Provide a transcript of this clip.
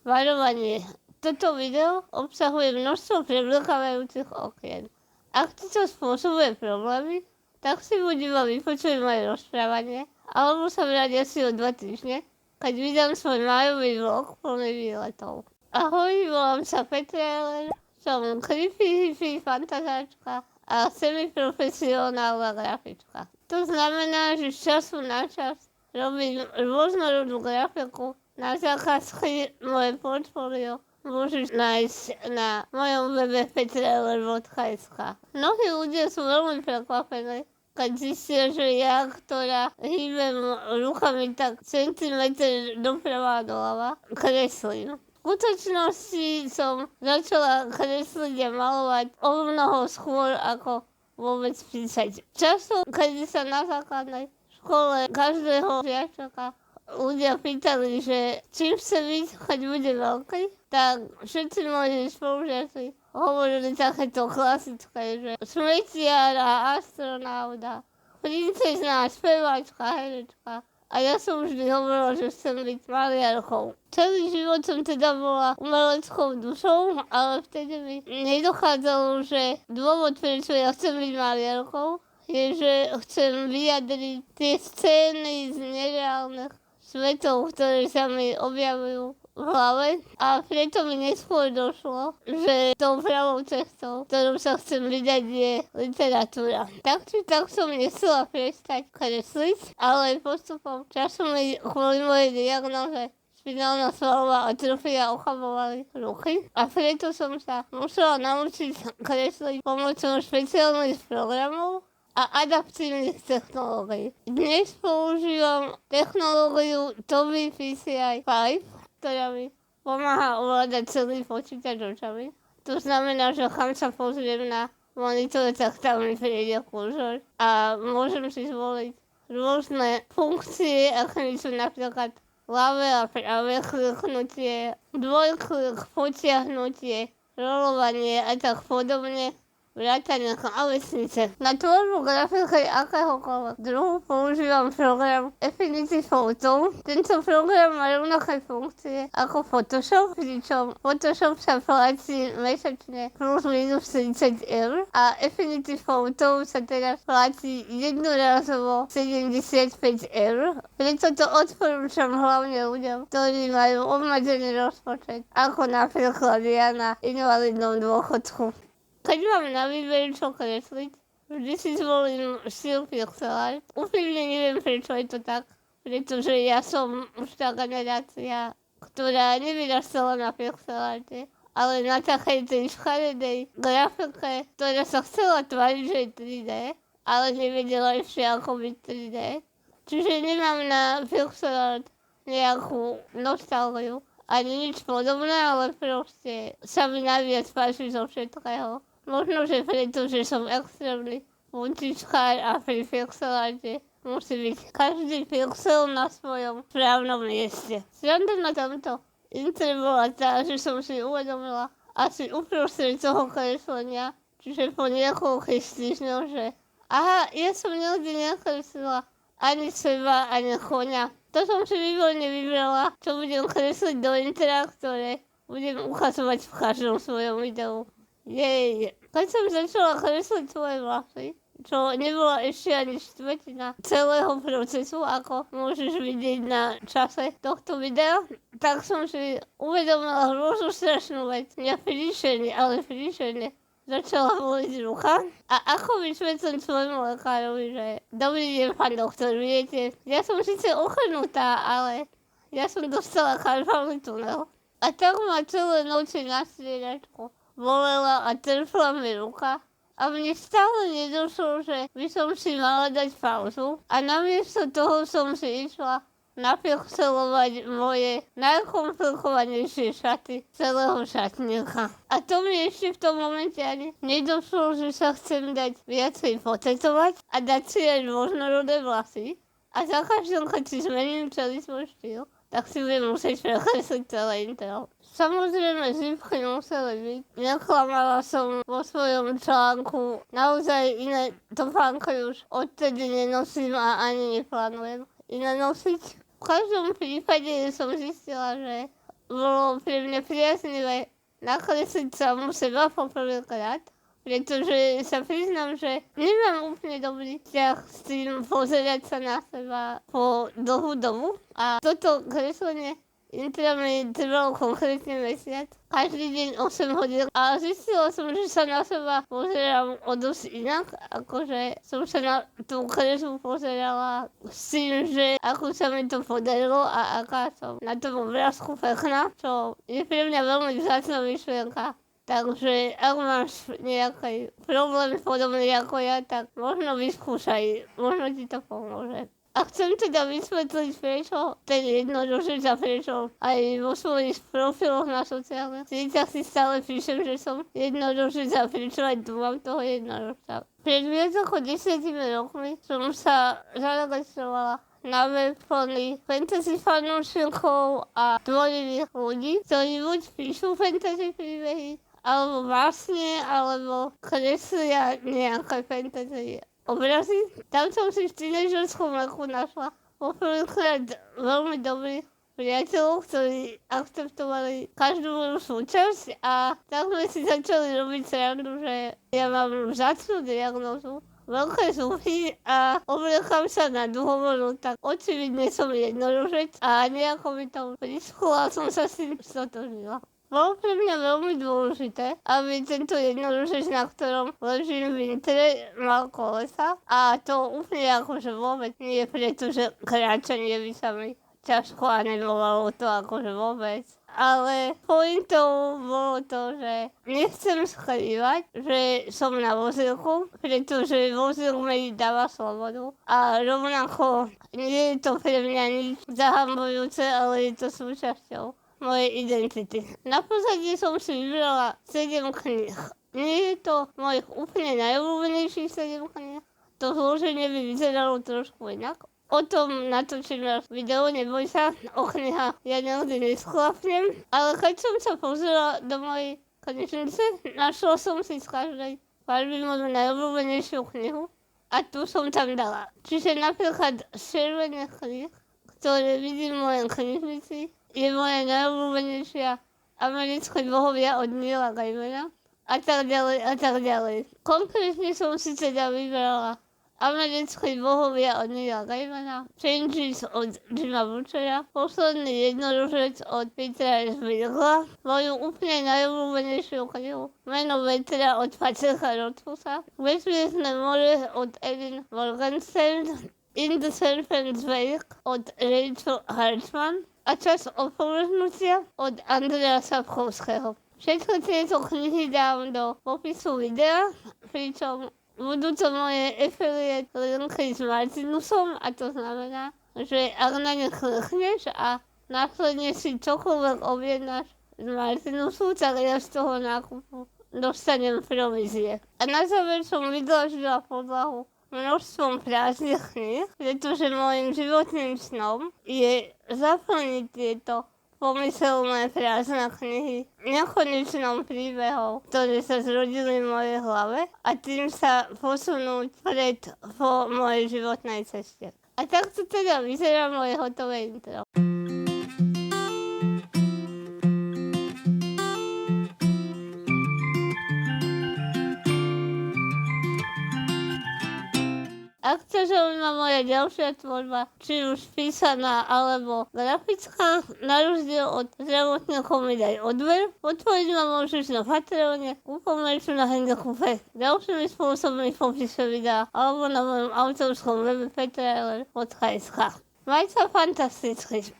Varovanie. Toto video obsahuje množstvo prevlekávajúcich okien. Ak ti to spôsobuje problémy, tak si buď iba vypočuj moje rozprávanie, alebo sa vráť asi o 2 týždne, keď vydám svoj májový vlog plný výletov. Ahoj, volám sa Petra, som creepy hippie fantazáčka a semiprofesionálna grafička. To znamená, že z času na čas robím rôznorodnú grafiku. Na zákazky moje portfólio môžeš nájsť na mojom webe petraler.sk. Mnohí ľudia sú veľmi prekvapení, keď zistia, že ja, ktorá hýbem rukami tak centimetr doprava a doľava, kreslím. V skutočnosti som začala kresliť a malovať o mnoho skôr ako vôbec písať. Často, keď sa na základnej škole každého žiačaka ľudia pýtali, že čím chce byť, keď bude veľký, tak všetci moji spolužiaci hovorili takéto klasické, že smetiar a astronauta, princezná, speváčka, herečka. A ja som vždy hovorila, že chcem byť maliarkou. Celý život som teda bola umeleckou dušou, ale vtedy mi nedochádzalo, že dôvod, prečo ja chcem byť maliarkou, je, že chcem vyjadriť tie scény z nereálnych svetov, ktoré sa mi objavujú v hlave, a preto mi neskôr došlo, že tou pravou cestou, ktorou sa chcem vydať, je literatúra. Tak či tak som nechcela prestať kresliť, ale postupom času mi kvôli mojej diagnoze spinálna svalová atrofia ochabovali ruky, a preto som sa musela naučiť kresliť pomocou špeciálnych programov a adaptívnych technológií. Dnes používam technológiu Tobii PCI 5, ktorá mi pomáha ovládať celý počítač očami. To znamená, že kam sa pozriem na monitor, tak tam mi príde kurzor a môžem si zvoliť rôzne funkcie, aké sú napríklad ľavé a pravé kliknutie, dvojklik, potiahnutie, rolovanie a tak podobne. Vrátane klávesnice. Na tvorbu grafiky akéhokoľvek druhu používam program Affinity Photo. Tento program má rovnaké funkcie ako Photoshop, pričom Photoshop sa platí mesačne plus minus 30 eur a Affinity Photo sa teraz platí jednorazovo 75 eur. Preto to odporúčam hlavne ľuďom, ktorí majú obmedzený rozpočet, ako napríklad ja na invalidnom dôchodku. Keď mám na výber čo kresliť, vždy si zvolím štýl pixel art. Úplne neviem, prečo je to tak, pretože ja som už tá generácia, ktorá nevyrastala na pixel arte, ale na takej tej škaredej grafike, ktorá sa chcela tváriť, že je 3D, ale nevedela ešte ako byť 3D. Čiže nemám na pixel art nejakú nostalgiu ani nič podobné, ale proste sa mi najviac páči zo všetkého. Možno, že preto, že som extrémny puntičkár a pri pixelarte musí byť každý pixel na svojom správnom mieste. Sranda na tomto intre bola tá, že som si uvedomila asi uprostred toho kreslenia, čiže po niekoľkých týždňoch, že aha, ja som nikdy nekreslila ani seba, ani koňa. To som si výborne vybrala, čo budem kresliť do intra, ktoré budem ukazovať v každom svojom videu. Jej. Keď som začala kresliť svoje vlasy, čo nebola ešte ani štvrtina celého procesu, ako môžeš vidieť na čase tohto videa, tak som si uvedomila hrôzu strašnú vec. Mňa príšerne začala boliť ruka. A ako vysvetlím svojmu lekárovi, že dobrý deň, pán doktor, viete, ja som síce ochrnutá, ale ja som dostala karpálny tunel. A tak ma celé noci na striedačku bolela a trpla mi ruka a mne stále nedošlo, že by som si mala dať pauzu, a namiesto toho som si išla napixelovať moje najkomplikovanejšie šaty celého šatníka. A to mi ešte v tom momente ani nedošlo, že sa chcem dať viacej potetovať a dať si aj rôznorodé vlasy. A za každým, keď si zmením celý svoj štýl, tak si budem musieť prekresliť celé intro. Samozrejme, zipky museli byť. Neklamala som vo svojom článku. Naozaj iné topánky už odtedy nenosím a ani neplánujem iné nosiť. V každom prípade som zistila, že bolo pre mňa priaznivé nakresliť samu seba poprvýkrát, pretože sa priznám, že nemám úplne dobrý vzťah s tým pozerať sa na seba po dlhú dobu. A toto kreslenie intra mi trvalo konkrétne mesiac. Každý deň 8 hodín. A zistila som, že sa na seba pozerám o dosť inak. Akože som sa na tú kresbu pozerala s tým, že ako sa mi to podarilo a aká som na tom obrázku pekná, čo je pre mňa veľmi vzácna myšlienka. Takže ak máš nejaký problém podobný ako ja, tak možno vyskúšaj, možno ti to pomôže. A chcem teda vysvetliť, prečo ten jednodušec a prečo aj vo svojich profiloch na sociálnych sieťach si stále píšem, že som jednodušec a prečo aj tu mám toho jednodušca. Pred viac ako 10 rokmi som sa zaregistrovala na web plný fantasy fanúšikov a tvorivých ľudí, ktorí buď píšu fantasy príbehy, alebo vlastne, alebo kreslia nejaké fantasy obrazy. Tam som si v tínežerskom veku našla poprvýkrát veľmi dobrých priateľov, ktorí akceptovali každú moju súčasť a tak sme si začali robiť srandu, že ja mám vzácnu diagnózu, veľké zuby a obliekam sa na dlhovoru, tak očividne som jednodušec a nejako mi to prišlo a som sa s tým stotožila. Bolo pre mňa veľmi dôležité, aby tento jednodušec, na ktorom ležím v intre, mal kolesa. A to úplne akože vôbec nie, pretože kráčanie by sa mi ťažko a nevolalo to akože vôbec. Ale pointou bolo to, že nechcem skrývať, že som na vozíku, pretože vozík mi dáva slobodu. A rovnako nie je to pre mňa nič zahambujúce, ale je to súčasťou mojej identity. Na pozadí som si vybrala 7 kníh. Nie je to mojich úplne najobľúbenejších 7 kníh. To zloženie by vyzeralo trošku inak. O tom natočím video, neboj sa, o knihách ja nikdy nesklapnem. Ale keď som sa pozrela do mojej knižnice, našla som si z každej farby moju najobľúbenejšiu knihu a tu som tam dala. Čiže napríklad z červených kníh, ktoré vidím v mojej knižnici, je moja najobľúbenejšia Americké bohovia od Neila Gaimana a tak ďalej a tak ďalej. Konkrétne som si teda vybrala Americké bohovia od Neila Gaimana, Changes od Jima Butchera, Posledný jednodušec od Petera S. Vigla, moju úplne najobľúbenejšiu knihu Meno vetra od Patricka Rothfussa, Vesmírne more od Erin Morgenstern, In the Serpent's Wake od Rachel Hartman a Čas opovrhnutia od Andreja Sapkowského. Všetky tieto knihy dám do popisu videa, pričom budú to moje affiliate linky s Martinusom a to znamená, že ak na ne klikneš a následne si čokoľvek objednáš z Martinusu, tak ja z toho nákupu dostanem provízie. A na záver som vydlažila podlahu množstvom prázdnych kníh, pretože môjim životným snom je zaplniť tieto pomyselné prázdne knihy nekonečnom príbehom, ktoré sa zrodili v mojej hlave a tým sa posunúť pred po mojej životnej ceste. A takto teda vyzerá moje hotové intro. Ak ťa zaujíma moja ďalšia tvorba, či už písaná alebo grafická, na rozdiel od zdravotníkov mi daj odber, podporiť ma môžeš na Patreone, kúpom merču na Handykupe, ďalšími spôsobmi v popise videa alebo na mojom autorskom webe petrailer.sk. Maj sa fantasticky.